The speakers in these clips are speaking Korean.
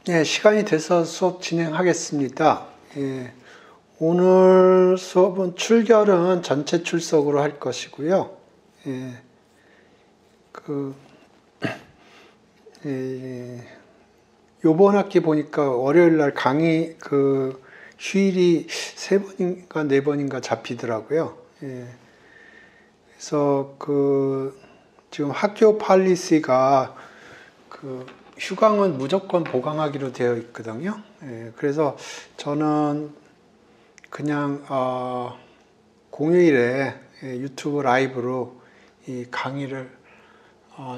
네, 시간이 돼서 수업 진행하겠습니다. 예, 오늘 수업은 출결은 전체 출석으로 할 것이고요. 예, 그, 요번 학기 보니까 월요일 날 강의 휴일이 3번인가 4번인가 잡히더라고요. 예, 그래서 지금 학교 팔리시가 휴강은 무조건 보강하기로 되어 있거든요. 예, 그래서 저는 그냥 공휴일에 유튜브 라이브로 이 강의를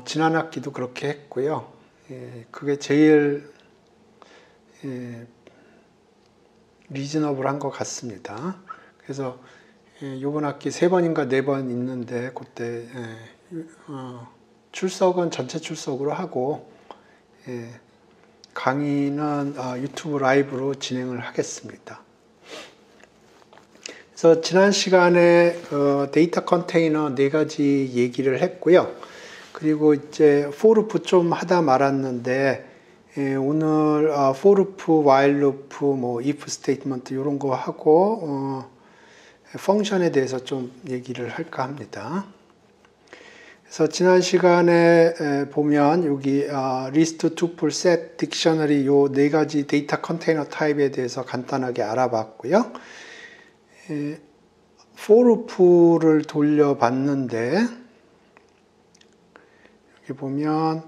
지난 학기도 그렇게 했고요. 예, 그게 제일 리즈너블한 것 같습니다. 그래서 이번 학기 3번인가 4번 있는데 그때 출석은 전체 출석으로 하고 강의는 유튜브 라이브로 진행을 하겠습니다. 그래서 지난 시간에 데이터 컨테이너 4가지 얘기를 했고요. 그리고 이제 for 좀 하다 말았는데 오늘 for, while loop, 뭐 if 스테이트먼트 이런 거 하고 펑션에 대해서 좀 얘기를 할까 합니다. 그래서 지난 시간에 보면 여기 list, tuple, set, dictionary 요 4가지 데이터 컨테이너 타입에 대해서 간단하게 알아봤고요. for loop를 돌려봤는데 여기 보면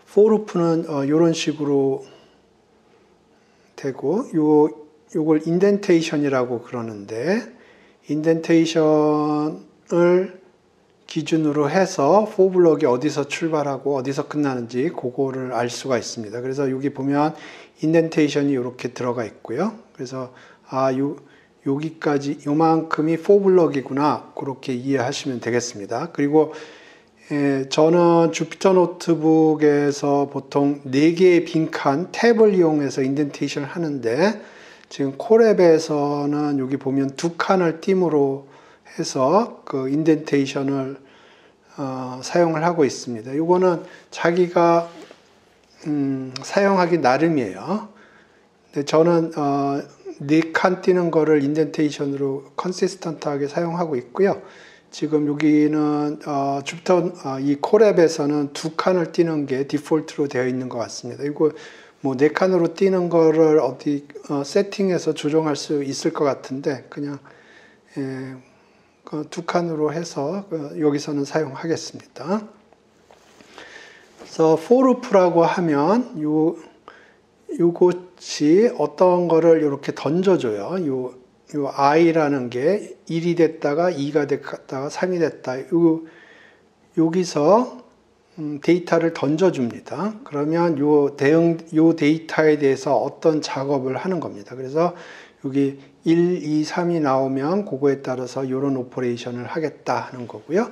for loop는 이런 식으로 되고 요걸 인덴테이션이라고 그러는데 인덴테이션을 기준으로 해서 for 블록이 어디서 출발하고 어디서 끝나는지 그거를 알 수가 있습니다. 그래서 여기 보면 인덴테이션이 이렇게 들어가 있고요. 그래서 여기까지 요만큼이 for 블록이구나 그렇게 이해하시면 되겠습니다. 그리고 저는 주피터 노트북에서 보통 4개의 빈칸 탭을 이용해서 인덴테이션을 하는데 지금 콜앱에서는 여기 보면 2칸을 띠므로 해서 그 인덴테이션을 사용을 하고 있습니다. 이거는 자기가 사용하기 나름이에요. 근데 저는 4칸 띄는 거를 인덴테이션으로 컨시스턴트하게 사용하고 있고요. 지금 여기는 주피터 이 콜앱에서는 2칸을 띄는 게 디폴트로 되어 있는 것 같습니다. 이거 뭐 4칸으로 띄는 거를 어디 세팅해서 조정할 수 있을 것 같은데 그냥 2칸으로 해서 여기서는 사용하겠습니다. 그래서 for loop라고 하면 요것이 어떤 거를 이렇게 던져줘요. 요 i라는 게 1이 됐다가 2가 됐다가 3이 됐다. 여기서 데이터를 던져줍니다. 그러면 요 데이터에 대해서 어떤 작업을 하는 겁니다. 그래서 여기 1, 2, 3이 나오면 그거에 따라서 이런 오퍼레이션을 하겠다 하는 거고요.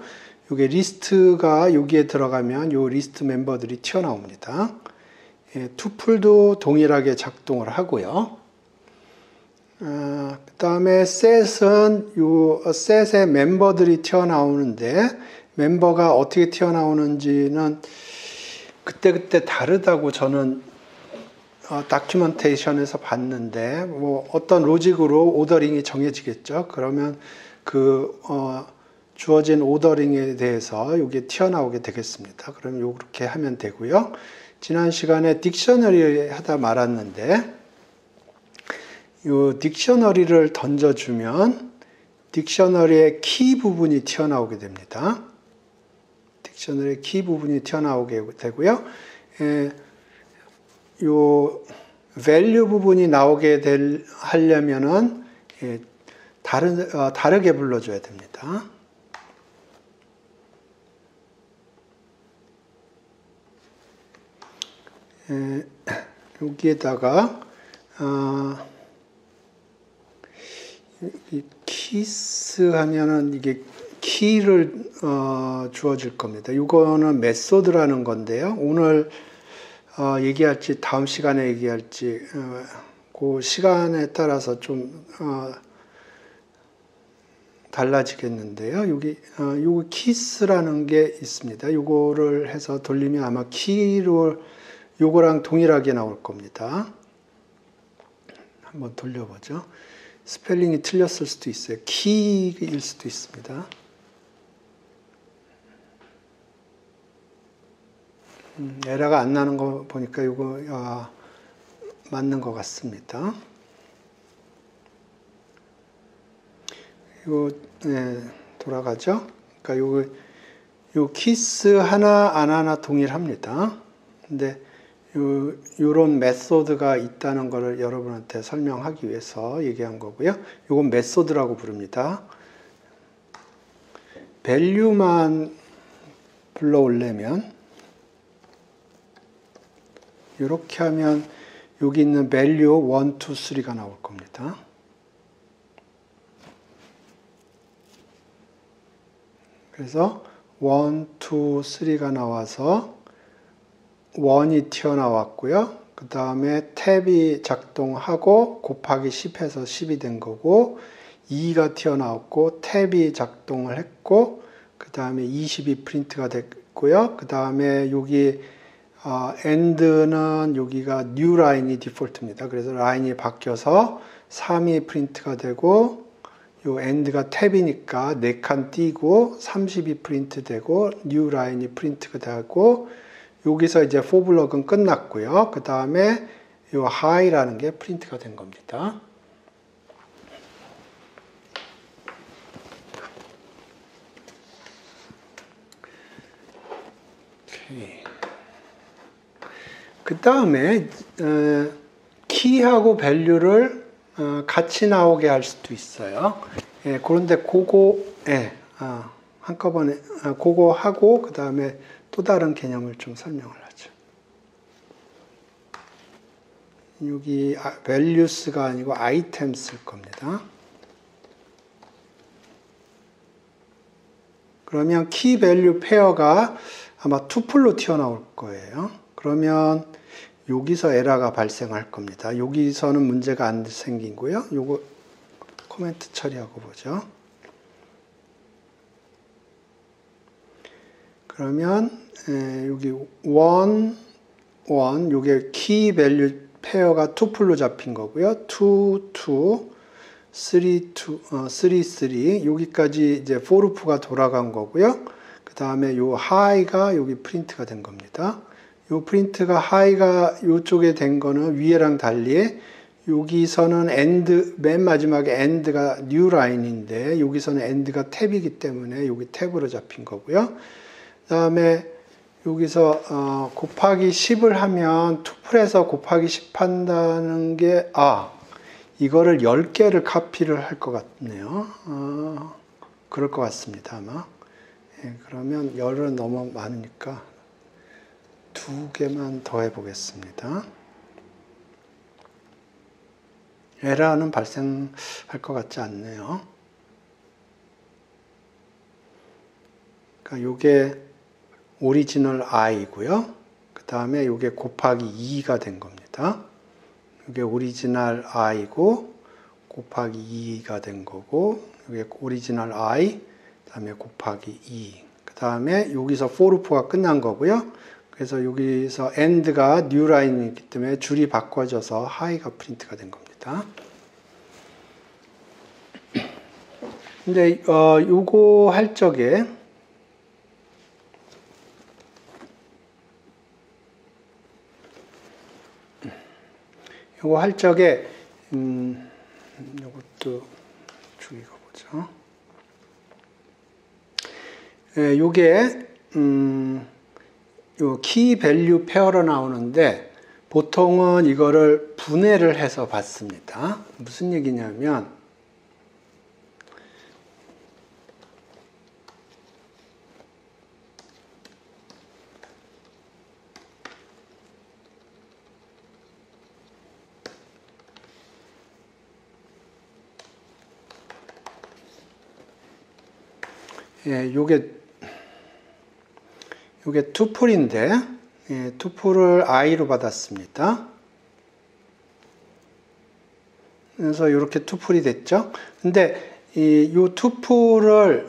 요게 리스트가 여기에 들어가면 요 리스트 멤버들이 튀어나옵니다. 투플도 동일하게 작동을 하고요. 그 다음에 set은 요 set의 멤버들이 튀어나오는데 멤버가 어떻게 튀어나오는지는 그때그때 다르다고 저는 다큐멘테이션에서 봤는데 뭐 어떤 로직으로 오더링이 정해지겠죠. 그러면 주어진 오더링에 대해서 이게 튀어나오게 되겠습니다. 그럼 이렇게 하면 되고요. 지난 시간에 딕셔너리 하다 말았는데 이 딕셔너리를 던져주면 딕셔너리의 키 부분이 튀어나오게 됩니다. 딕셔너리의 키 부분이 튀어나오게 되고요. 요 value 부분이 나오게 하려면은 다르게 불러줘야 됩니다. 여기에다가 키스 하면은 이게 키를 주어질 겁니다. 이거는 메소드라는 건데요. 오늘 얘기할지 다음 시간에 얘기할지 그 시간에 따라서 좀 달라지겠는데요. 요 키스라는 게 있습니다. 요거를 해서 돌리면 아마 키로 요거랑 동일하게 나올 겁니다. 한번 돌려보죠. 스펠링이 틀렸을 수도 있어요. 키일 수도 있습니다. 에러가 안 나는 거 보니까 이거 맞는 것 같습니다. 이거 돌아가죠. 그러니까 요 키스 하나 안 하나 동일합니다. 근데 요런 메소드가 있다는 것을 여러분한테 설명하기 위해서 얘기한 거고요. 요건 메소드라고 부릅니다. 밸류만 불러오려면 이렇게 하면 여기 있는 value 1, 2, 3가 나올 겁니다. 그래서 1, 2, 3가 나와서 1이 튀어나왔고요. 그 다음에 탭이 작동하고 곱하기 10해서 10이 된 거고 2가 튀어나왔고 탭이 작동을 했고 그 다음에 20이 프린트가 됐고요. 그 다음에 여기 end는 여기가 new line이 디폴트입니다. 그래서 라인이 바뀌어서 3이 프린트가 되고 요 end가 탭이니까 4칸 띄고 30이 프린트 되고 new line이 프린트가 되고 여기서 이제 for 블럭은 끝났고요. 그 다음에 요 high라는 게 프린트가 된 겁니다. 그 다음에 키하고 밸류를 같이 나오게 할 수도 있어요. 그런데 그거 한꺼번에 그거 하고 그 다음에 또 다른 개념을 좀 설명을 하죠. 여기 values가 아니고 items 쓸 겁니다. 그러면 key value 페어가 아마 투플로 튀어나올 거예요. 그러면 여기서 에러가 발생할 겁니다. 여기서는 문제가 안 생기고요. 요거 코멘트 처리하고 보죠. 그러면 여기 1, 요게 키 밸류 페어가 투플로 잡힌 거고요. 2, 2, 3, 3 여기까지 이제 for loop가 돌아간 거고요. 그 다음에 요 high가 여기 프린트가 된 겁니다. 요 프린트가 high가 요쪽에 된 거는 위에랑 달리 여기서는 end, 맨 마지막에 end가 new line인데 여기서는 end가 탭이기 때문에 여기 탭으로 잡힌 거고요. 그 다음에 여기서 곱하기 10을 하면 투플에서 곱하기 10 한다는 게 이거를 10개를 카피를 할 것 같네요. 그럴 것 같습니다 아마. 그러면 10은 너무 많으니까 2개만 더 해보겠습니다. 에러는 발생할 것 같지 않네요. 그러니까 요게 오리지널 i고요. 그 다음에 요게 곱하기 2가 된 겁니다. 요게 오리지널 i고 곱하기 2가 된 거고 요게 오리지널 i 그 다음에 곱하기 2 그 다음에 여기서 for loop가 끝난 거고요. 그래서 여기서 end가 new line이기 때문에 줄이 바꿔져서 high가 프린트가 된 겁니다. 근데 요거 할 적에 요것도 주의가 보죠. 요게 요 키 밸류 페어로 나오는데 보통은 이거를 분해를 해서 받습니다. 무슨 얘기냐면 요게 투플인데 투플을 i로 받았습니다. 그래서 이렇게 투플이 됐죠. 근데 이 투풀을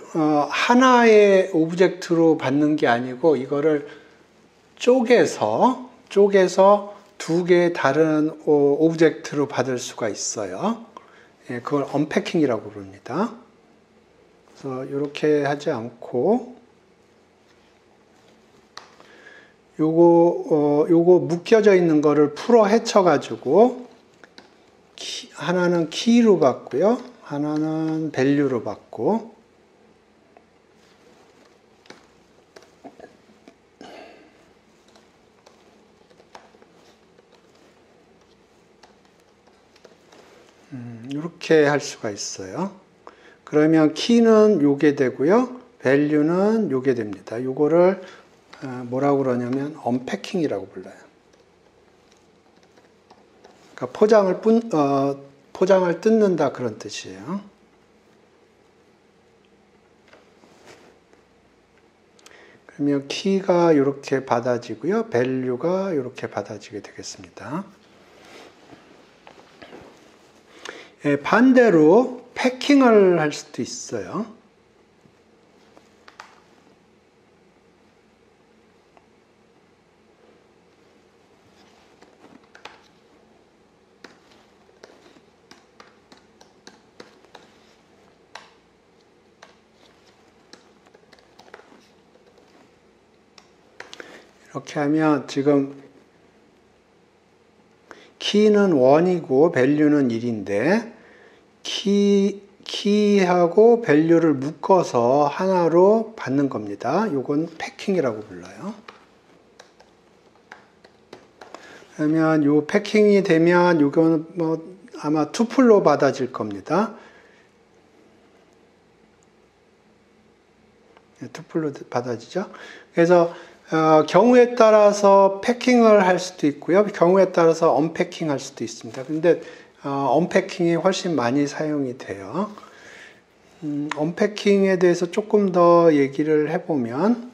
하나의 오브젝트로 받는 게 아니고 이거를 쪼개서 두 개의 다른 오브젝트로 받을 수가 있어요. 예, 그걸 언패킹이라고 부릅니다. 그래서 이렇게 하지 않고 요거 묶여져 있는 거를 풀어 헤쳐 가지고 하나는 키로 받고요. 하나는 밸류로 받고 이렇게 할 수가 있어요. 그러면 키는 요게 되고요. 밸류는 요게 됩니다. 요거를 뭐라고 그러냐면 언패킹이라고 불러요. 그러니까 포장을 뜯는다 그런 뜻이에요. 그러면 키가 이렇게 받아지고요. 밸류가 이렇게 받아지게 되겠습니다. 예, 반대로 패킹을 할 수도 있어요. 이렇게 하면 지금 키는 1이고 밸류는 1인데 키하고 밸류를 묶어서 하나로 받는 겁니다. 이건 패킹이라고 불러요. 그러면 요 패킹이 되면 이거는 아마 투플로 받아질 겁니다. 투플로 받아지죠. 그래서 경우에 따라서 패킹을 할 수도 있고요. 경우에 따라서 언패킹 할 수도 있습니다. 근데 언패킹이 훨씬 많이 사용이 돼요. 언패킹에 대해서 조금 더 얘기를 해보면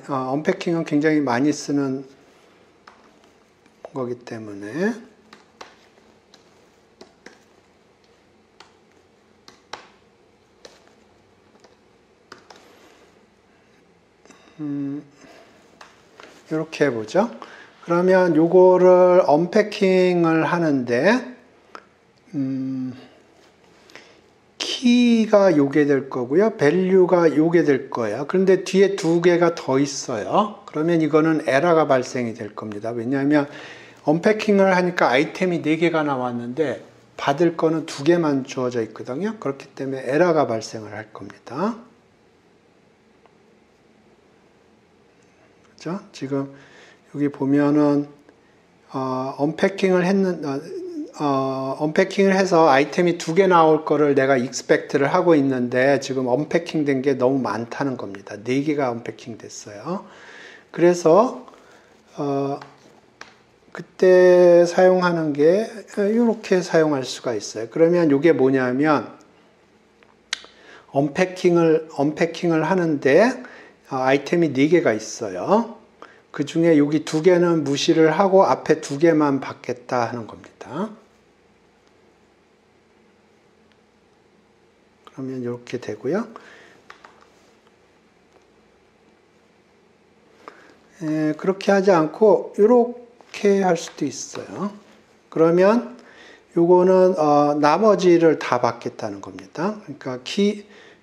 언패킹은 굉장히 많이 쓰는 거기 때문에 이렇게 해보죠. 그러면 요거를 언패킹을 하는데 키가 요게 될 거고요. 밸류가 요게 될 거예요. 그런데 뒤에 두 개가 더 있어요. 그러면 이거는 에러가 발생이 될 겁니다. 왜냐하면 언패킹을 하니까 아이템이 4개가 나왔는데 받을 거는 2개만 주어져 있거든요. 그렇기 때문에 에러가 발생을 할 겁니다. 그렇죠? 지금 여기 보면은 언패킹을 해서 아이템이 2개 나올 거를 내가 익스펙트를 하고 있는데 지금 언패킹 된 게 너무 많다는 겁니다. 4개가 언패킹 됐어요. 그래서 그때 사용하는 게 이렇게 사용할 수가 있어요. 그러면 이게 뭐냐면 언패킹을 하는데 아이템이 4개가 있어요. 그 중에 여기 2개는 무시를 하고 앞에 2개만 받겠다 하는 겁니다. 그러면 이렇게 되고요. 그렇게 하지 않고 이렇게 할 수도 있어요. 그러면 요거는 나머지를 다 받겠다는 겁니다. 그러니까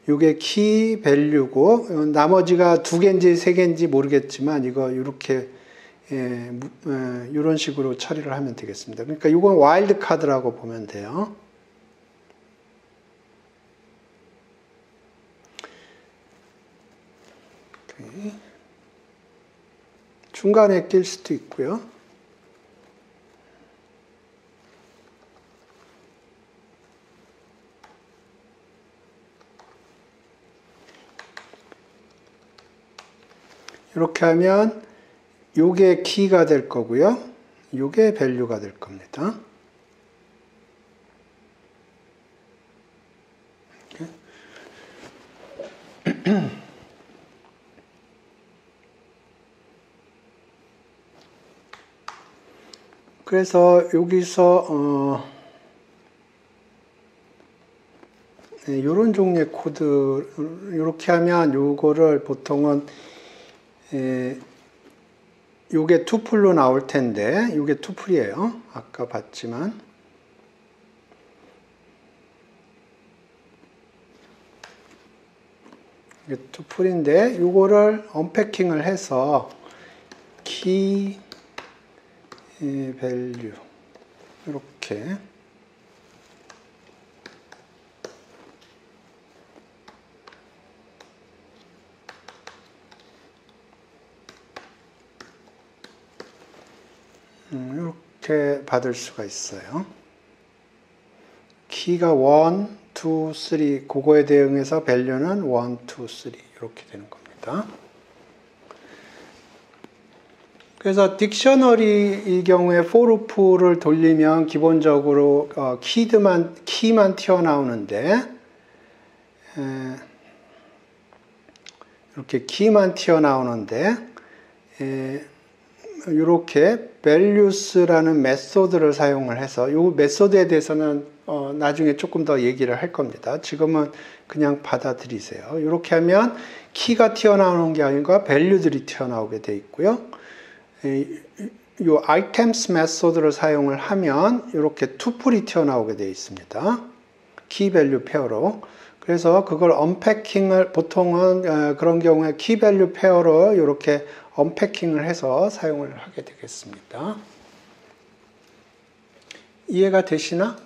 요게 키 밸류고 나머지가 2개인지 3개인지 모르겠지만 이거 이렇게 이런 식으로 처리를 하면 되겠습니다. 그러니까 이건 와일드 카드라고 보면 돼요. 오케이. 중간에 낄 수도 있고요. 이렇게 하면 요게 키가 될 거고요. 요게 밸류가 될 겁니다. 그래서 여기서 이런 종류의 코드 이렇게 하면 요거를 보통은 요게 투플로 나올 텐데 요게 투플이에요. 아까 봤지만 이게 투플인데 요거를 언패킹을 해서 키 밸류 이렇게 이렇게 받을 수가 있어요. 키가 1, 2, 3 그거에 대응해서 밸류는 1, 2, 3 이렇게 되는 겁니다. 그래서 딕셔너리 이 경우에 forloop를 돌리면 기본적으로 키만 튀어나오는데 이렇게 키만 튀어나오는데 이렇게 values라는 메소드를 사용을 해서 이 메소드에 대해서는 나중에 조금 더 얘기를 할 겁니다. 지금은 그냥 받아들이세요. 이렇게 하면 키가 튀어나오는 게 아니라 value들이 튀어나오게 돼 있고요. 이 items 메소드를 사용을 하면 이렇게 투플이 튀어나오게 되어 있습니다. key value 페어로. 그래서 그걸 언패킹을 보통은 그런 경우에 key value 페어로 이렇게 언패킹을 해서 사용을 하게 되겠습니다. 이해가 되시나?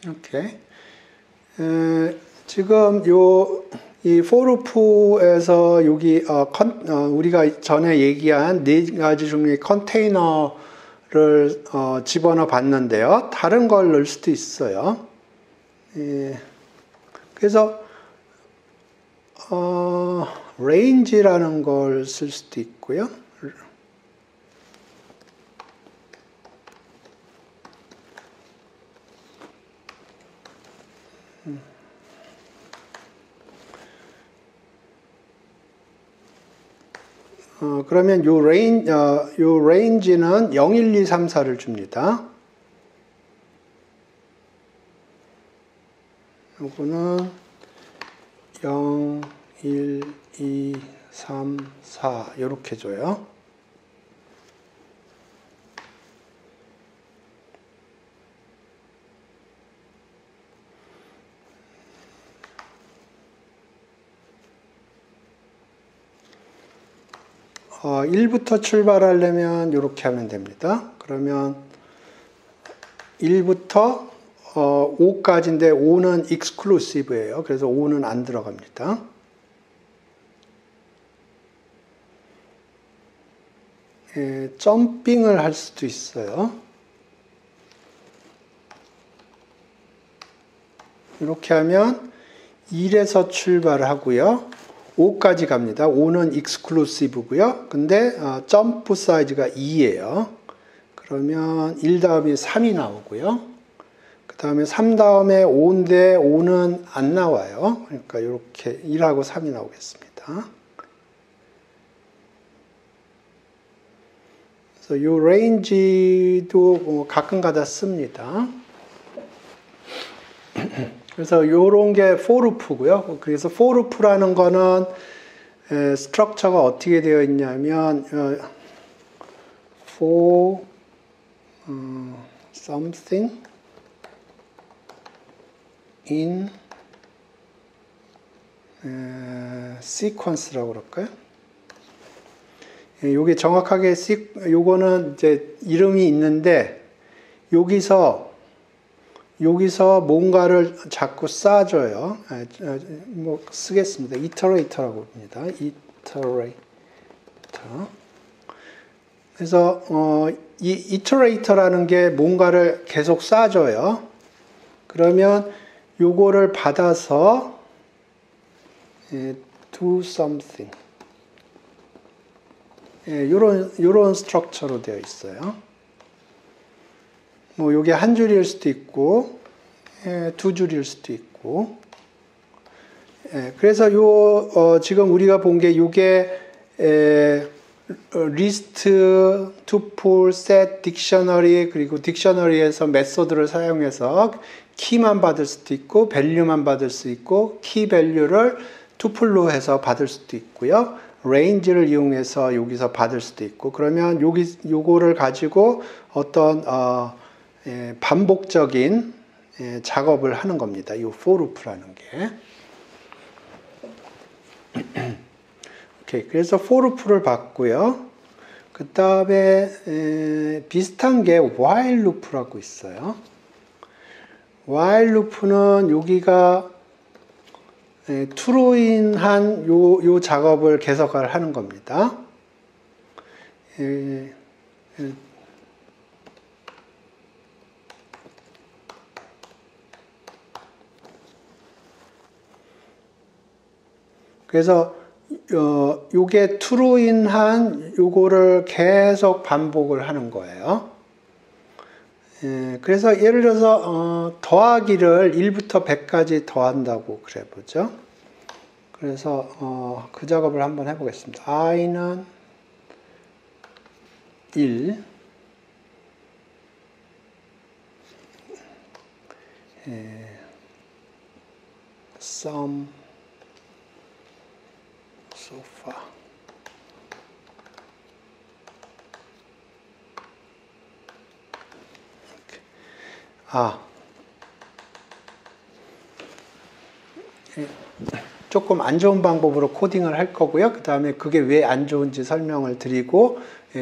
오케이. 지금 이 forloop에서 여기 우리가 전에 얘기한 네 가지 종류의 컨테이너를 집어넣어 봤는데요. 다른 걸 넣을 수도 있어요. 그래서 range라는 걸 쓸 수도 있고요. 그러면 요 range는 0, 1, 2, 3, 4를 줍니다. 요거는 0, 1, 2, 3, 4 이렇게 줘요. 어, 1부터 출발하려면 이렇게 하면 됩니다. 그러면 1부터 5까지인데 5는 exclusive예요. 그래서 5는 안 들어갑니다. 점핑을 할 수도 있어요. 이렇게 하면 1에서 출발하고요. 5까지 갑니다. 5는 exclusive고요. 근데 점프 사이즈가 2예요. 그러면 1 다음에 3이 나오고요. 그 다음에 3 다음에 5인데 5는 안 나와요. 그러니까 이렇게 1하고 3이 나오겠습니다. 그래서 이 range도 가끔가다 씁니다. 그래서 이런 게 forloop고요. 그래서 forloop라는 거는 스트럭처가 어떻게 되어 있냐면 for something in sequence라고 그럴까요? 이게 정확하게 요거는 이제 이름이 있는데 여기서 뭔가를 자꾸 쌓아줘요. 뭐 쓰겠습니다. iterator라고 합니다. iterator. 그래서 이 iterator라는 게 뭔가를 계속 쌓아줘요. 그러면 요거를 받아서 do something. 요런 스트럭처로 되어 있어요. 뭐 요게 한 줄일 수도 있고, 두 줄일 수도 있고. 그래서 지금 우리가 본 게 요게 리스트, 투풀, 셋, 딕셔너리, 그리고 딕셔너리에서 메소드를 사용해서 키만 받을 수도 있고, 밸류만 받을 수 있고, 키 밸류를 투풀로 해서 받을 수도 있고요. 레인지를 이용해서 여기서 받을 수도 있고, 그러면 요거를 가지고 어떤 반복적인 작업을 하는 겁니다. 이 for loop라는 게. 오케이, 그래서 for loop를 봤고요. 그 다음에 비슷한 게 while loop라고 있어요. while loop는 여기가 true인한 요 작업을 계속을 하는 겁니다. 그래서 요게 true인한 요거를 계속 반복을 하는 거예요. 그래서 예를 들어서 더하기를 1부터 100까지 더한다고 그래 보죠. 그래서 그 작업을 한번 해보겠습니다. i는 1, sum so far. 조금 안 좋은 방법으로 코딩을 할 거고요. 그 다음에 그게 왜 안 좋은지 설명을 드리고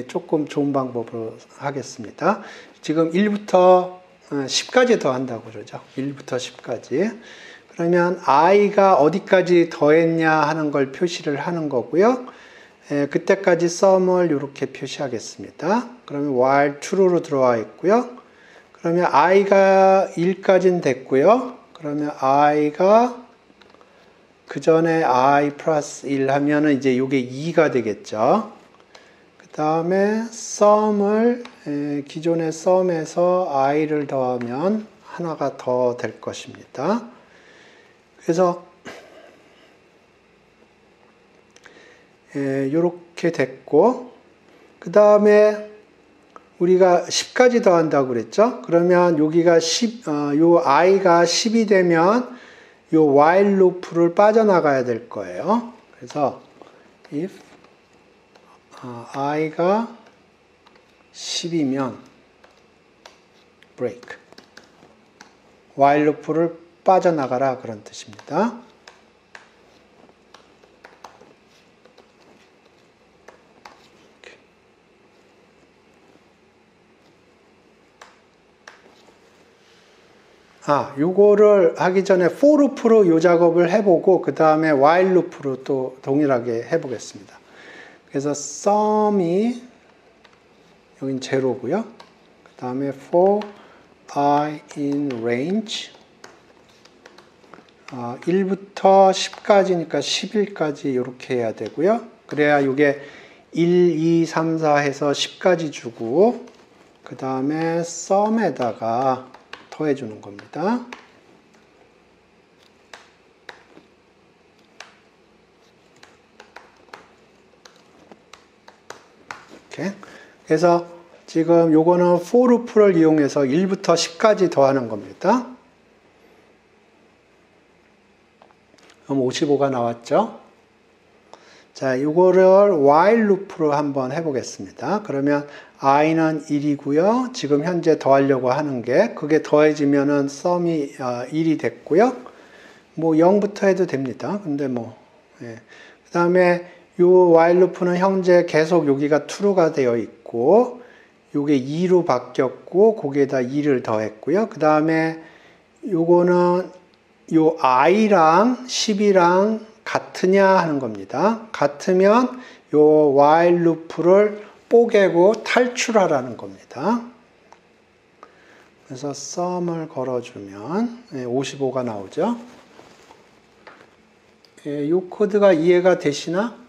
조금 좋은 방법으로 하겠습니다. 지금 1부터 10까지 더한다고 그러죠. 1부터 10까지. 그러면 i가 어디까지 더했냐 하는 걸 표시를 하는 거고요. 그때까지 sum을 이렇게 표시하겠습니다. 그러면 while true로 들어와 있고요. 그러면 i가 1까지는 됐고요. 그러면 i가 그 전에 i 플러스 1 하면은 이제 이게 2가 되겠죠. 그 다음에 sum을 기존의 sum에서 i를 더하면 하나가 더 될 것입니다. 그래서 이렇게 됐고, 그 다음에 우리가 10까지 더한다고 그랬죠. 그러면 여기가 요 i가 10이 되면 요 while loop를 빠져나가야 될 거예요. 그래서 if i가 10이면 break, while loop를 빠져나가라 그런 뜻입니다. 요거를 하기 전에 for loop로 요 작업을 해보고 그 다음에 while loop로 또 동일하게 해보겠습니다. 그래서 sum이 여긴 제로고요. 그 다음에 for I in range 1부터 10까지니까 11까지 이렇게 해야 되고요. 그래야 이게 1, 2, 3, 4 해서 10까지 주고 그 다음에 sum에다가 더해주는 겁니다. 이렇게. 그래서 지금 요거는 for loop를 이용해서 1부터 10까지 더하는 겁니다. 그럼 55가 나왔죠? 자, 요거를 while loop로 한번 해보겠습니다. 그러면 i는 1이고요. 지금 현재 더하려고 하는 게 그게 더해지면은 sum이 1이 됐고요. 뭐 0부터 해도 됩니다. 근데 그 다음에 요 while loop는 현재 계속 여기가 true가 되어 있고 요게 2로 바뀌었고 거기에다 2를 더했고요. 그 다음에 요거는 요 i랑 10이랑 같으냐 하는 겁니다. 같으면 요 while loop를 뽀개고 탈출하라는 겁니다. 그래서 sum을 걸어주면 55가 나오죠. 이 코드가 이해가 되시나?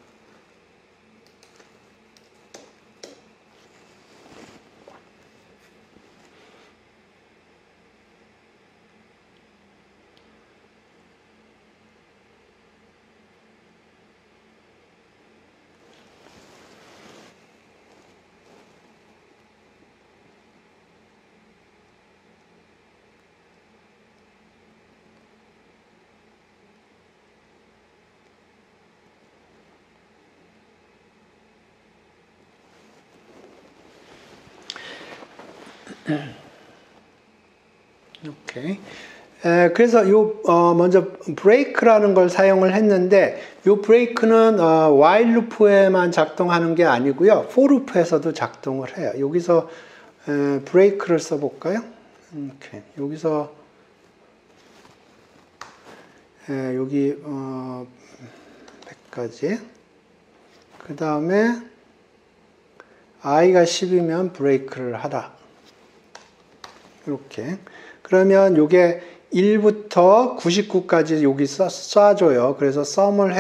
오케이. 그래서 먼저 break라는 걸 사용을 했는데, 요 break는 while loop에만 작동하는 게 아니고요, for loop에서도 작동을 해요. 여기서 break를 써볼까요? 오케이. 여기서 여기 100까지. 그 다음에 i가 10이면 break를 하라. 이렇게. 그러면 요게 1부터 99까지 여기 쏴줘요. 그래서 sum을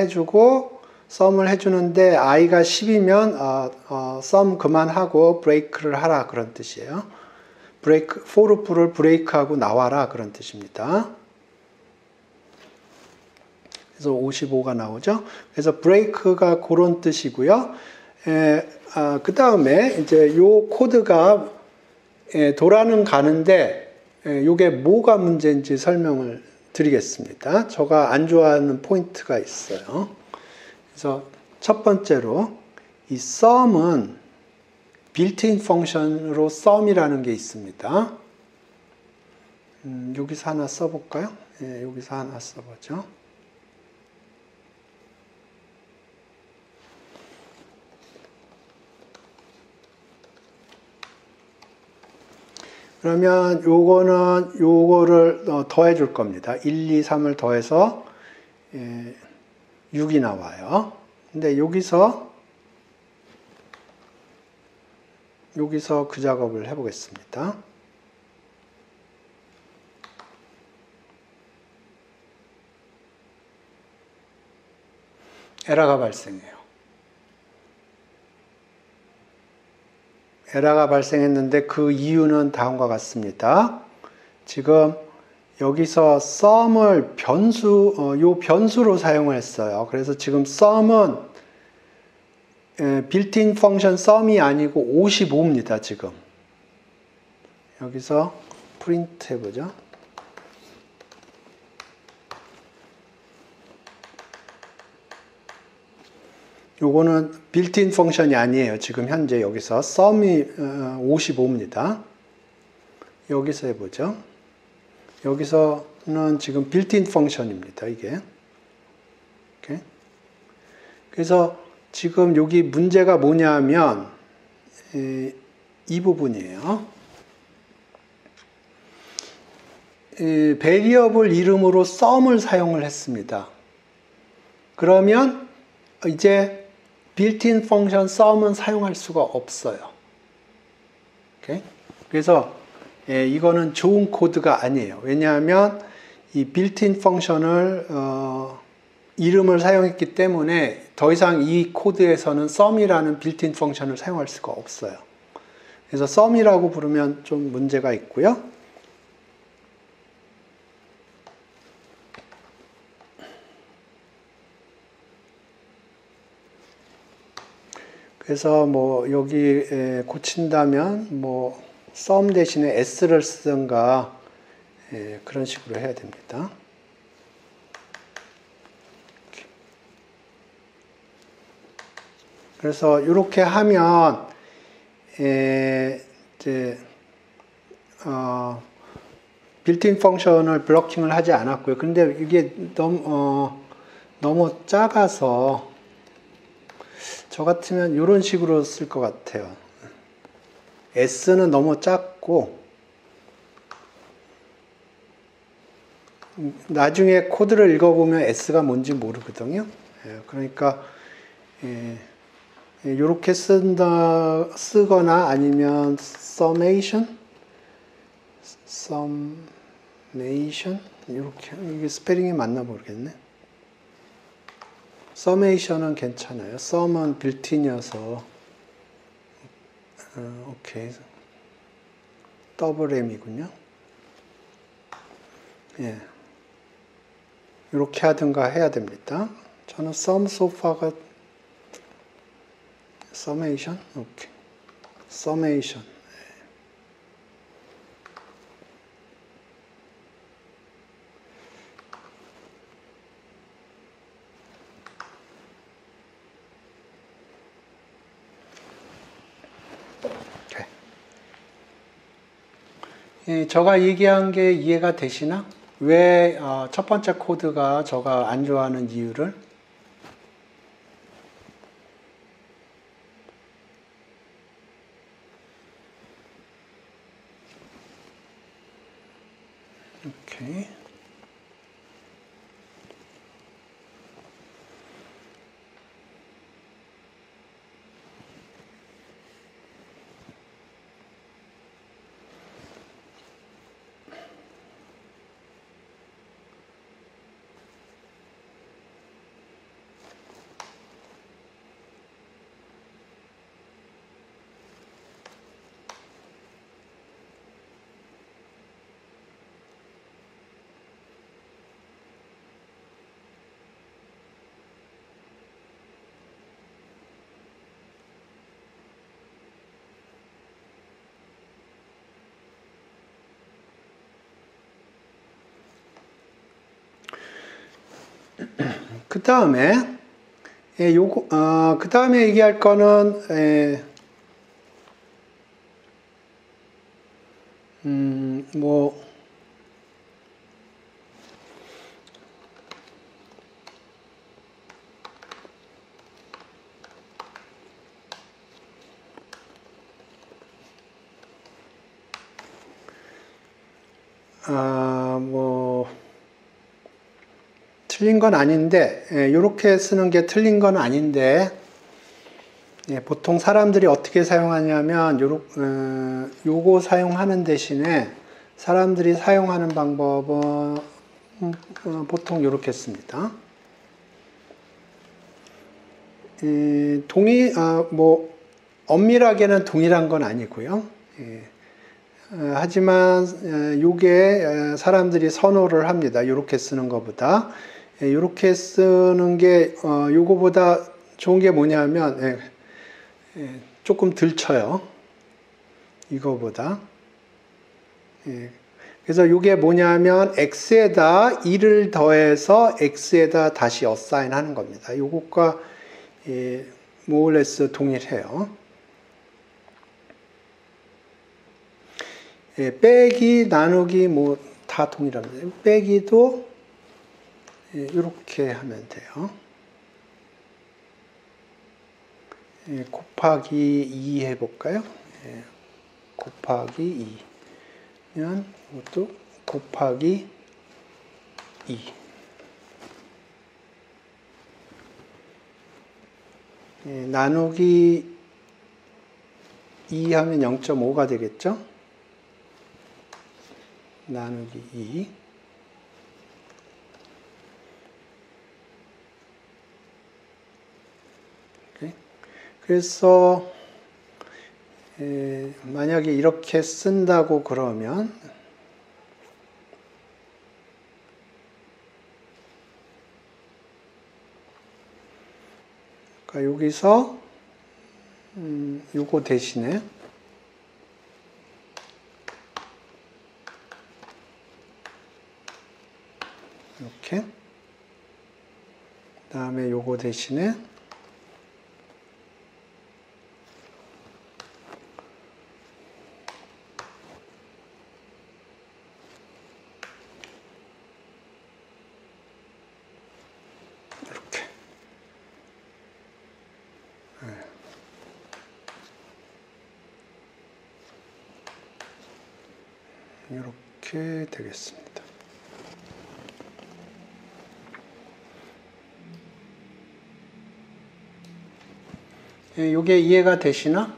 해주는데 i가 10이면 sum 그만하고 break를 하라 그런 뜻이에요. break, for loop를 break하고 나와라 그런 뜻입니다. 그래서 55가 나오죠. 그래서 break가 그런 뜻이고요. 그 다음에 이제 요 코드가 도라는 가는데 요게 뭐가 문제인지 설명을 드리겠습니다. 제가 안 좋아하는 포인트가 있어요. 그래서 첫 번째로 이 sum은 빌트인 펑션으로 sum이라는 게 있습니다. 여기서 하나 써볼까요? 여기서 하나 써보죠. 그러면 요거를 더해 줄 겁니다. 1, 2, 3을 더해서 6이 나와요. 근데 여기서 그 작업을 해보겠습니다. 에러가 발생해요. 에러가 발생했는데 그 이유는 다음과 같습니다. 지금 여기서 sum을 요 변수로 사용을 했어요. 그래서 지금 sum은 빌트인 펑션 sum이 아니고 55입니다. 지금 여기서 프린트 해보죠. 요거는 빌트인 펑션이 아니에요. 지금 현재 여기서 sum이 55입니다. 여기서 해보죠. 여기서는 지금 빌트인 펑션입니다. 이게. 오케이. 그래서 지금 여기 문제가 뭐냐면 이 부분이에요. 베리어블 이름으로 sum을 사용을 했습니다. 그러면 이제 빌트인 펑션 sum은 사용할 수가 없어요. 오케이? 그래서 이거는 좋은 코드가 아니에요. 왜냐하면 이 빌트인 펑션을 이름을 사용했기 때문에 더 이상 이 코드에서는 sum이라는 빌트인 펑션을 사용할 수가 없어요. 그래서 sum이라고 부르면 좀 문제가 있고요. 그래서 뭐 여기 고친다면 뭐 sum 대신에 s를 쓰든가 그런 식으로 해야 됩니다. 그래서 이렇게 하면 이제 빌트인 펑션을 블로킹을 하지 않았고요. 근데 이게 너무 작아서 저 같으면 이런 식으로 쓸 것 같아요. S는 너무 작고 나중에 코드를 읽어보면 S가 뭔지 모르거든요. 그러니까 이렇게 쓰거나 아니면 summation summation 이렇게 이게 스페링이 맞나 모르겠네. summation은 괜찮아요. sum은 빌트인이어서 오케이. 더블 M이군요. 예. 이렇게 하든가 해야 됩니다. 저는 sum sofa가 summation? 오케이. summation. 저가 얘기한 게 이해가 되시나? 왜 첫 번째 코드가 저가 안 좋아하는 이유를? 오케이. 그 다음에 그 다음에 얘기할 거는 뭐 틀린 건 아닌데, 이렇게 쓰는 게 틀린 건 아닌데, 보통 사람들이 어떻게 사용하냐면, 요거 사용하는 대신에 사람들이 사용하는 방법은 보통 이렇게 씁니다. 엄밀하게는 동일한 건 아니고요. 하지만 요게 사람들이 선호를 합니다. 이렇게 쓰는 것보다. 이렇게 쓰는 게 요거보다 좋은 게 뭐냐면 조금 덜 쳐요. 이거보다. 그래서 이게 뭐냐면 x에다 1을 더해서 x에다 다시 assign 하는 겁니다. 이것과 more or less 동일해요. 빼기, 나누기 뭐 다 동일합니다. 빼기도 이렇게 하면 돼요. 곱하기 2 해볼까요? 곱하기 2면 이것도 곱하기 2. 나누기 2 하면 0.5가 되겠죠? 나누기 2. 그래서 만약에 이렇게 쓴다고 그러면 그러니까 여기서 요거 대신에 이렇게 그다음에 요거 대신에 이렇게 되겠습니다. 이게 이해가 되시나?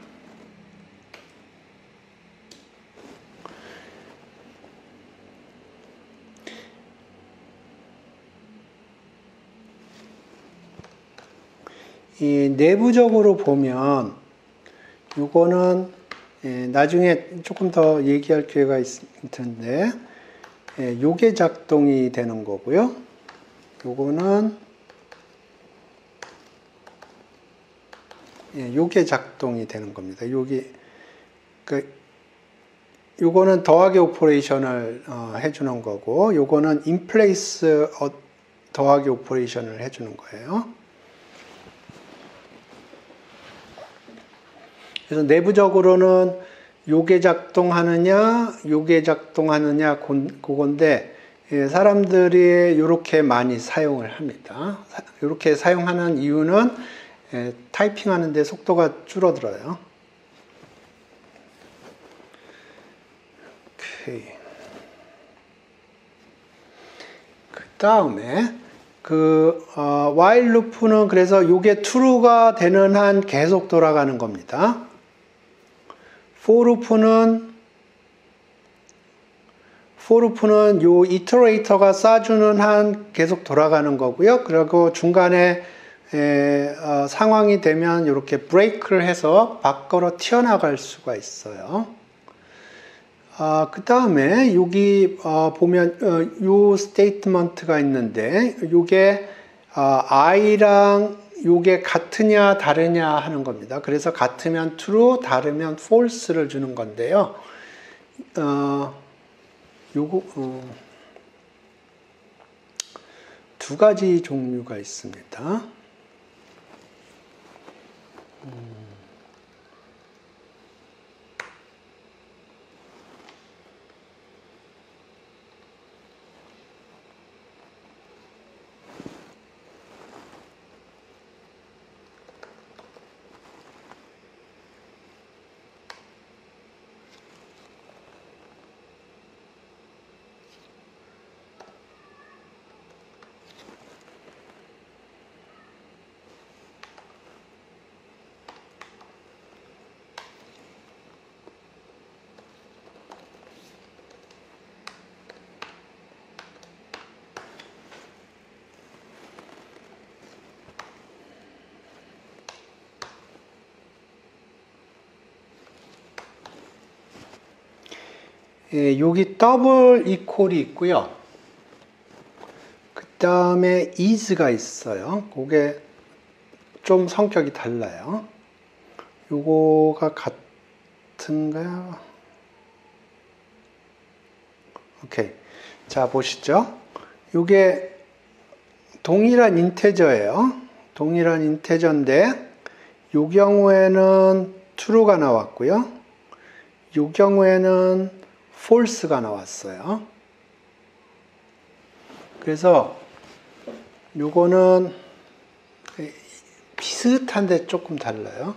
이 내부적으로 보면 요거는 나중에 조금 더 얘기할 기회가 있을 텐데 요게 작동이 되는 거고요. 요거는 요게 작동이 되는 겁니다. 요거는 더하기 오퍼레이션을 해주는 거고, 요거는 인플레이스 더하기 오퍼레이션을 해주는 거예요. 그래서 내부적으로는 요게 작동하느냐, 요게 작동하느냐, 그건데, 사람들이 이렇게 많이 사용을 합니다. 이렇게 사용하는 이유는 타이핑 하는데 속도가 줄어들어요. 오케이. 그 다음에, while loop는 그래서 요게 true가 되는 한 계속 돌아가는 겁니다. for loop는 요 이터레이터가 쏴주는 한 계속 돌아가는 거고요. 그리고 중간에 상황이 되면 이렇게 브레이크를 해서 밖으로 튀어나갈 수가 있어요. 그 다음에 여기 보면 요 스테이트먼트가 있는데 요게 I랑 요게 같으냐 다르냐 하는 겁니다. 그래서 같으면 true, 다르면 false를 주는 건데요. 요거 두 가지 종류가 있습니다. 여기 더블 이퀄이 있고요. 그 다음에 is가 있어요. 그게 좀 성격이 달라요. 요거가 같은가요? 오케이. 자, 보시죠. 요게 동일한 인테저예요. 동일한 인테저인데 요 경우에는 true가 나왔고요. 요 경우에는 false가 나왔어요. 그래서 요거는 비슷한데 조금 달라요.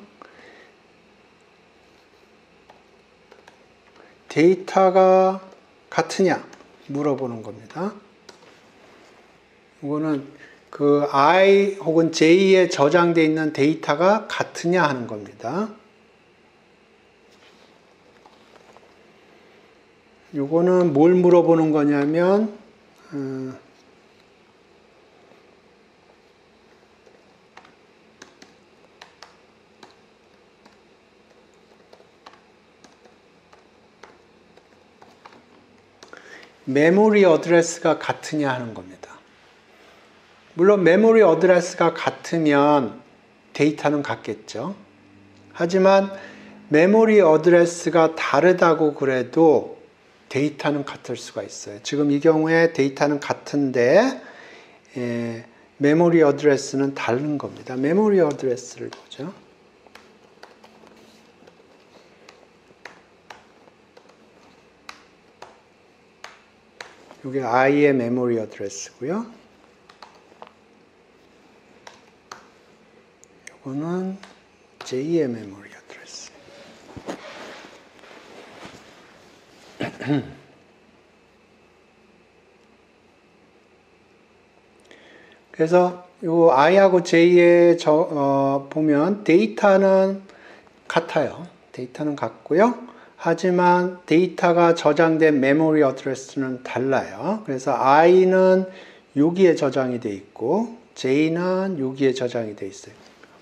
데이터가 같으냐 물어보는 겁니다. 이거는 그 I 혹은 J에 저장되어 있는 데이터가 같으냐 하는 겁니다. 요거는 뭘 물어보는 거냐면 메모리 어드레스가 같으냐 하는 겁니다. 물론 메모리 어드레스가 같으면 데이터는 같겠죠. 하지만 메모리 어드레스가 다르다고 그래도 데이터는 같을 수가 있어요. 지금 이 경우에 데이터는 같은데 메모리 어드레스는 다른 겁니다. 메모리 어드레스를 보죠. 이게 I의 메모리 어드레스고요. 이거는 J의 메모리 어드레스. 그래서 요 I하고 J에 보면 데이터는 같아요. 데이터는 같고요. 하지만 데이터가 저장된 메모리 어드레스는 달라요. 그래서 I는 여기에 저장이 돼 있고 J는 여기에 저장이 돼 있어요.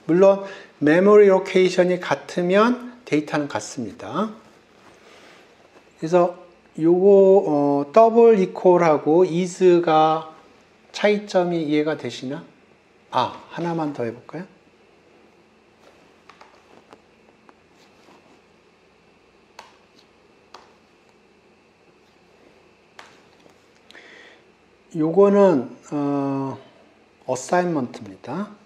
물론 메모리 로케이션이 같으면 데이터는 같습니다. 그래서 요거 더블 이퀄하고 is가 차이점이 이해가 되시나? 하나만 더 해볼까요? 요거는 어사인먼트입니다.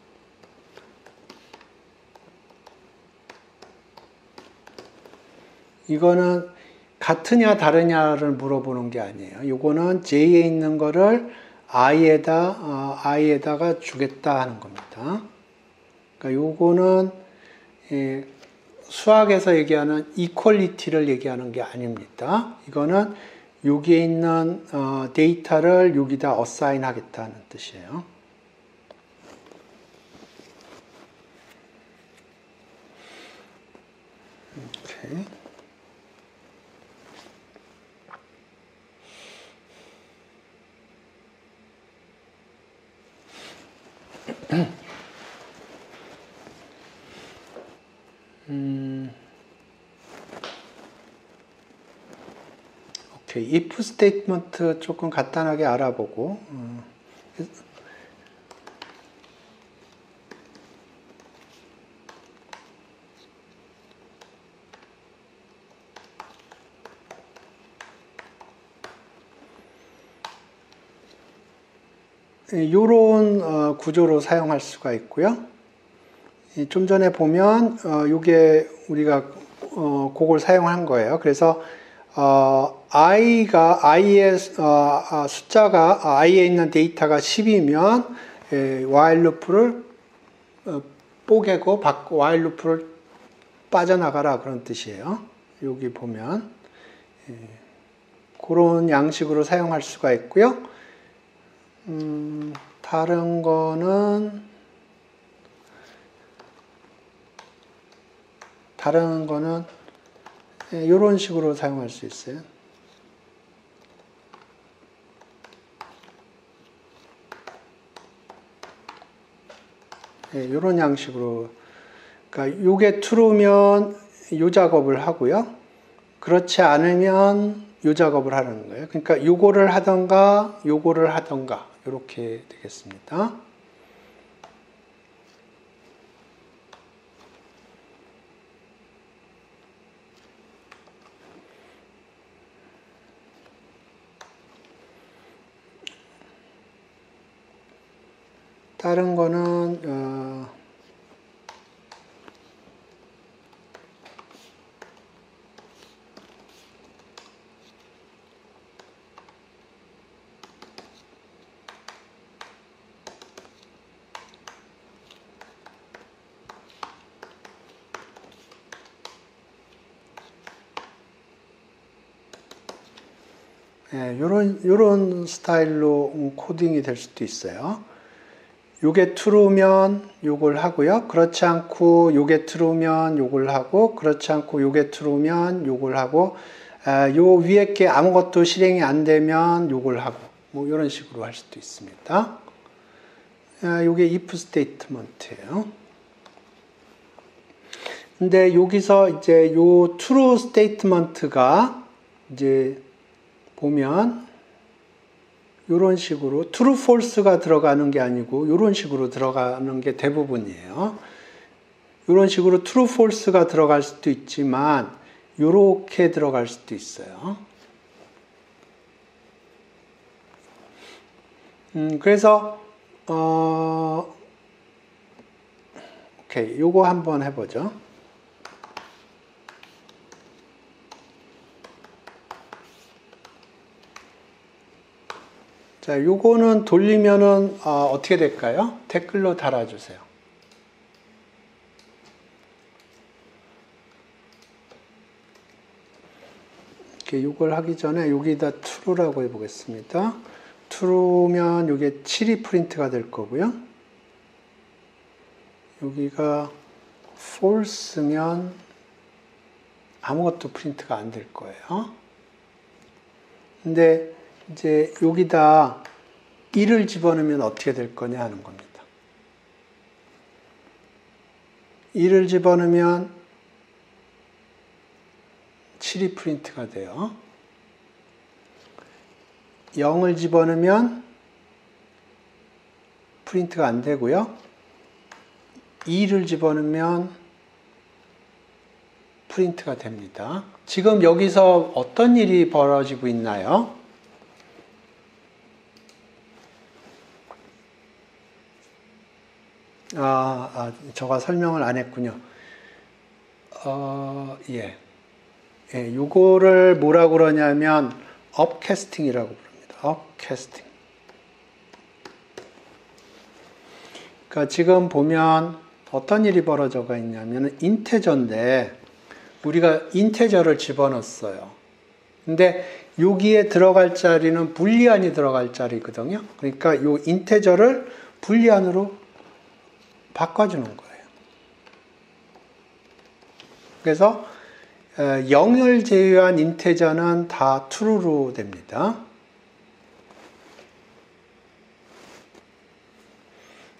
이거는 같으냐 다르냐를 물어보는 게 아니에요. 요거는 J에 있는 거를 I에다가 주겠다 하는 겁니다. 그러니까 요거는 수학에서 얘기하는 이퀄리티를 얘기하는 게 아닙니다. 이거는 여기에 있는 데이터를 여기다 어사인 하겠다는 뜻이에요. 오케이. 오케이. if 스테이트먼트 조금 간단하게 알아보고 이런 구조로 사용할 수가 있고요. 좀 전에 보면 이게 우리가 그걸 사용한 거예요. 그래서 i의 숫자가 i에 있는 데이터가 10이면 while 루프를 뽀개고 while 루프를 빠져나가라 그런 뜻이에요. 여기 보면 그런 양식으로 사용할 수가 있고요. 다른 거는 이런 식으로 사용할 수 있어요. 이런 양식으로. 그러니까 이게 true면 이 작업을 하고요. 그렇지 않으면 이 작업을 하는 거예요. 그러니까 요거를 하던가 요거를 하던가 이렇게 되겠습니다. 다른 거는 요런 스타일로 코딩이 될 수도 있어요. 요게 true면 요걸 하고요. 그렇지 않고 요게 true면 요걸 하고, 그렇지 않고 요게 true면 요걸 하고, 요 위에 게 아무것도 실행이 안 되면 요걸 하고, 뭐 이런 식으로 할 수도 있습니다. 요게 if statement예요. 근데 여기서 이제 요 true statement가 이제 보면 이런 식으로 true, false가 들어가는 게 아니고 이런 식으로 들어가는 게 대부분이에요. 이런 식으로 true, false가 들어갈 수도 있지만 이렇게 들어갈 수도 있어요. 그래서 오케이, 요거 한번 해보죠. 자, 요거는 돌리면은 어떻게 될까요? 댓글로 달아주세요. 이렇게 요걸 하기 전에 여기다 true라고 해보겠습니다. true면 요게 7이 프린트가 될 거고요. 여기가 false면 아무것도 프린트가 안 될 거예요. 근데 이제 여기다 1을 집어넣으면 어떻게 될 거냐 하는 겁니다. 2를 집어넣으면 7이 프린트가 돼요. 0을 집어넣으면 프린트가 안 되고요. 2를 집어넣으면 프린트가 됩니다. 지금 여기서 어떤 일이 벌어지고 있나요? 저가 설명을 안 했군요. 예. 예, 요거를 뭐라고 그러냐면 업캐스팅이라고 부릅니다. 업캐스팅. 그러니까 지금 보면 어떤 일이 벌어져가 있냐면 인테저인데 우리가 인테저를 집어넣었어요. 근데 여기에 들어갈 자리는 불리안이 들어갈 자리거든요. 그러니까 요 인테저를 불리안으로 바꿔주는 거예요. 그래서 0을 제외한 인테저는 다 true로 됩니다.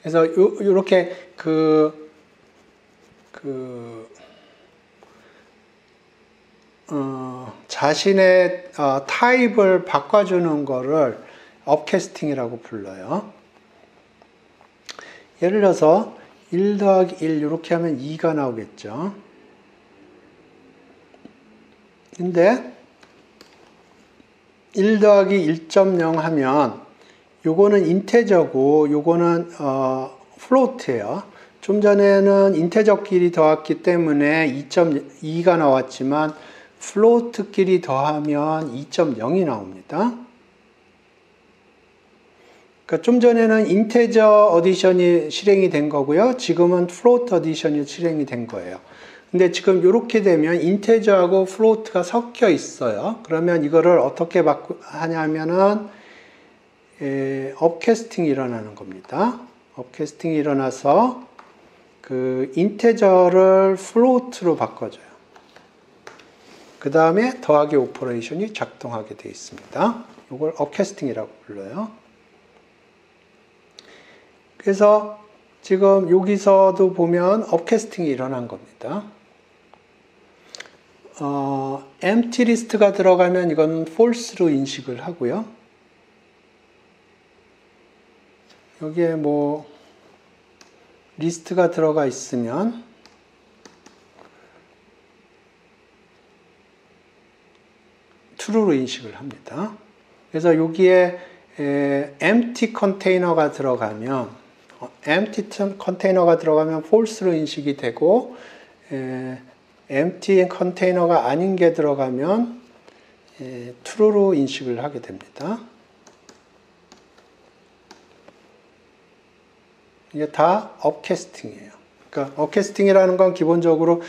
그래서 이렇게 자신의 타입을 바꿔주는 거를 업캐스팅이라고 불러요. 예를 들어서 1 더하기 1 이렇게 하면 2가 나오겠죠. 근데 1 더하기 1.0 하면 요거는 인테저고 요거는 플로트예요. 좀 전에는 인테저끼리 더했기 때문에 2.2가 나왔지만 플로트끼리 더하면 2.0이 나옵니다. 그러니까 좀 전에는 인테저 어디션이 실행이 된 거고요. 지금은 플로트 어디션이 실행이 된 거예요. 근데 지금 이렇게 되면 인테저하고 플로트가 섞여 있어요. 그러면 이거를 어떻게 하냐면은 업캐스팅이 일어나는 겁니다. 업캐스팅이 일어나서 그 인테저를 플로트로 바꿔줘요. 그 다음에 더하기 오퍼레이션이 작동하게 되어 있습니다. 이걸 업캐스팅이라고 불러요. 그래서 지금 여기서도 보면 업캐스팅이 일어난 겁니다. empty list가 들어가면 이건 false로 인식을 하고요. 여기에 뭐 리스트가 들어가 있으면 true로 인식을 합니다. 그래서 여기에 empty 컨테이너가 들어가면 false로 인식이 되고 empty 컨테이너가 아닌 게 들어가면 true로 인식을 하게 됩니다. 이게 다 업캐스팅이에요. 그러니까 업캐스팅이라는 건 기본적으로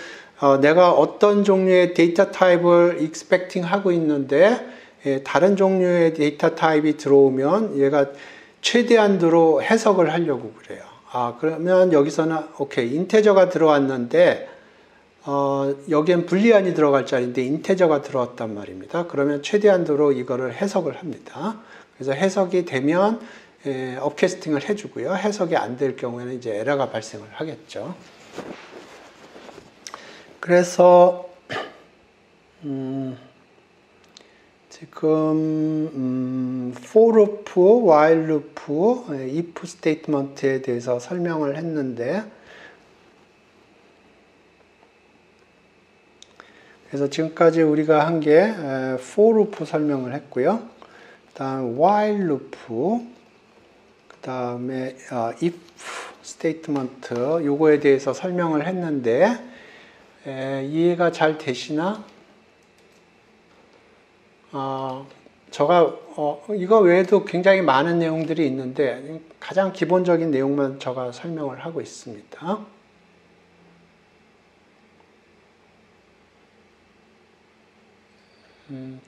내가 어떤 종류의 데이터 타입을 expecting 하고 있는데 다른 종류의 데이터 타입이 들어오면 얘가 최대한으로 해석을 하려고 그래요. 그러면 여기서는 오케이 인테저가 들어왔는데 여기엔 불리안이 들어갈 자리인데 인테저가 들어왔단 말입니다. 그러면 최대한으로 이거를 해석을 합니다. 그래서 해석이 되면 업캐스팅을 해주고요. 해석이 안 될 경우에는 이제 에러가 발생을 하겠죠. 그래서 지금 for loop, while loop, if statement에 대해서 설명을 했는데 그래서 지금까지 우리가 한 게 for loop 설명을 했고요. 다음 while loop, 그 다음에 if statement 요거에 대해서 설명을 했는데 이해가 잘 되시나? 이거 외에도 굉장히 많은 내용들이 있는데 가장 기본적인 내용만 제가 설명을 하고 있습니다.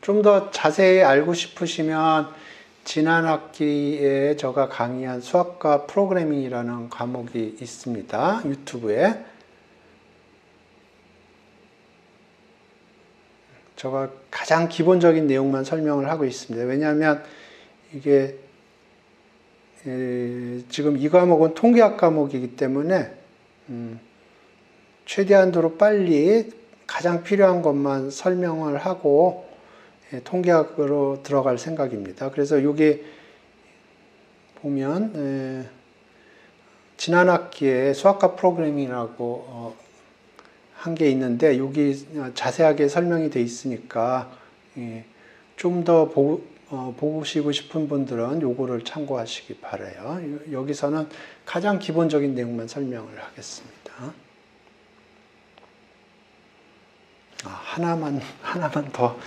좀 더 자세히 알고 싶으시면 지난 학기에 제가 강의한 수학과 프로그래밍이라는 과목이 있습니다. 유튜브에. 제가 가장 기본적인 내용만 설명을 하고 있습니다. 왜냐하면 이게 지금 이 과목은 통계학 과목이기 때문에 최대한도로 빨리 가장 필요한 것만 설명을 하고 통계학으로 들어갈 생각입니다. 그래서 여기 보면 지난 학기에 수학과 프로그래밍이라고 한 게 있는데 여기 자세하게 설명이 돼 있으니까 좀 더 보시고 싶은 분들은 요거를 참고하시기 바라요. 여기서는 가장 기본적인 내용만 설명을 하겠습니다. 하나만 더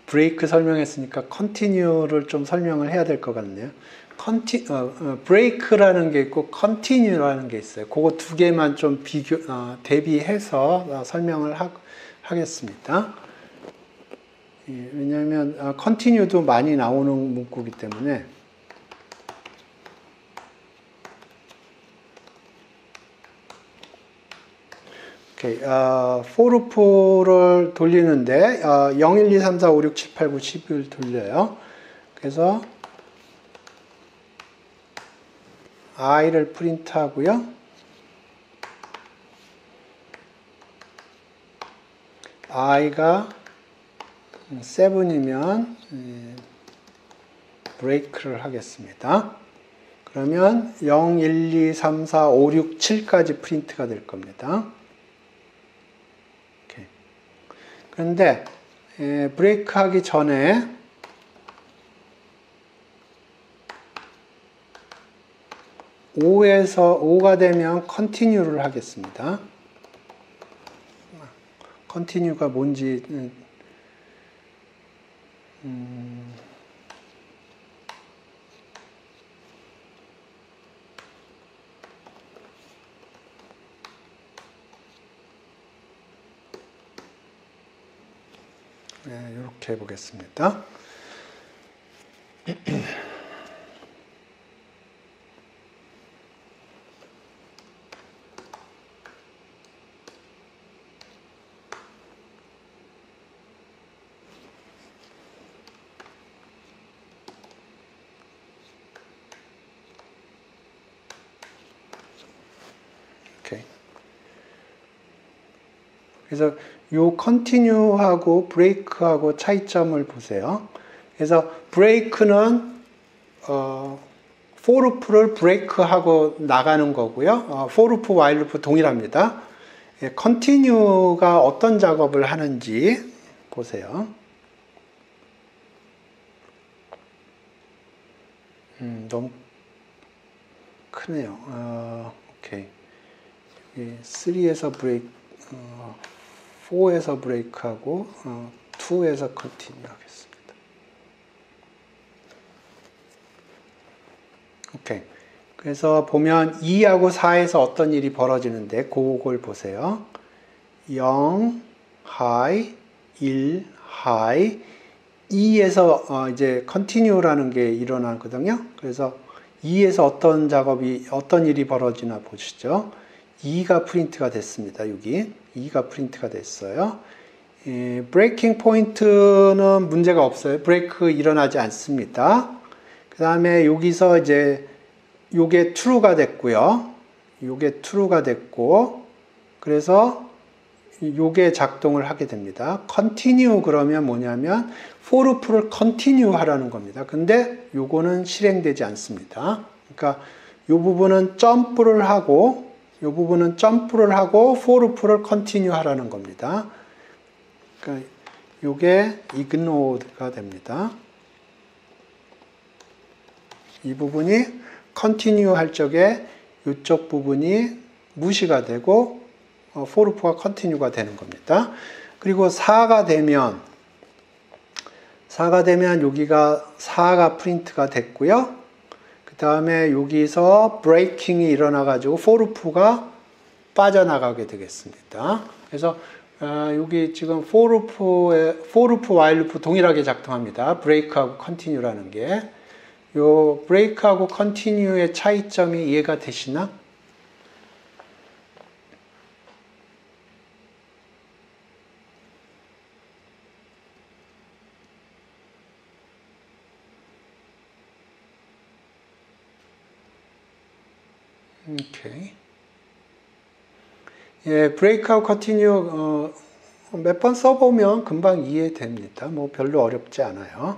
브레이크 설명했으니까 컨티뉴를 좀 설명을 해야 될 것 같네요. 브레이크라는 게 있고 컨티뉴라는 게 있어요. 그거 두 개만 좀 대비해서 설명을 하겠습니다. 왜냐하면 컨티뉴도 많이 나오는 문구이기 때문에. for loop를 돌리는데 0, 1, 2, 3, 4, 5, 6, 7, 8, 9, 10을 돌려요. 그래서 i를 프린트하고요. i가 7이면 브레이크를 하겠습니다. 그러면 0, 1, 2, 3, 4, 5, 6, 7까지 프린트가 될 겁니다. 그런데 브레이크 하기 전에 5가 되면 컨티뉴를 하겠습니다. 컨티뉴가 뭔지 이렇게 해보겠습니다. 그래서 요 컨티뉴하고 브레이크하고 차이점을 보세요. 그래서 브레이크는 for loop를 브레이크하고 나가는 거고요. for loop, while loop 동일합니다. 컨티뉴가 어떤 작업을 하는지 보세요. 너무 크네요. 오케이. 3에서 브레이크, 4에서 브레이크하고 2에서 컨티뉴 하겠습니다. 오케이. 그래서 보면 2하고 4에서 어떤 일이 벌어지는데 그걸 보세요. 0, 하이, 1, 하이, 2에서 이제 컨티뉴라는 게 일어나거든요. 그래서 2에서 어떤 일이 벌어지나 보시죠. 2가 프린트가 됐습니다. 여기 2가 프린트가 됐어요. 브레이킹 포인트는 문제가 없어요. 브레이크 일어나지 않습니다. 그 다음에 여기서 이제 요게 true가 됐고요. 요게 true가 됐고, 그래서 요게 작동을 하게 됩니다. continue 그러면 뭐냐면 for loop를 continue 하라는 겁니다. 근데 요거는 실행되지 않습니다. 그러니까 요 부분은 점프를 하고 for loop를 continue 하라는 겁니다. 그러니까 요게 ignored가 됩니다. 이 부분이 continue 할 적에 이쪽 부분이 무시가 되고 for loop가 continue가 되는 겁니다. 그리고 4가 되면 여기가 4가 프린트가 됐고요. 그 다음에 여기서 브레이킹이 일어나가지고 for loop가 빠져나가게 되겠습니다. 그래서 여기 지금 for loop, while loop 동일하게 작동합니다. break하고 continue라는 게. 요 break하고 continue의 차이점이 이해가 되시나? 오케이. 예, breakout continue 몇 번 써보면 금방 이해됩니다. 뭐 별로 어렵지 않아요.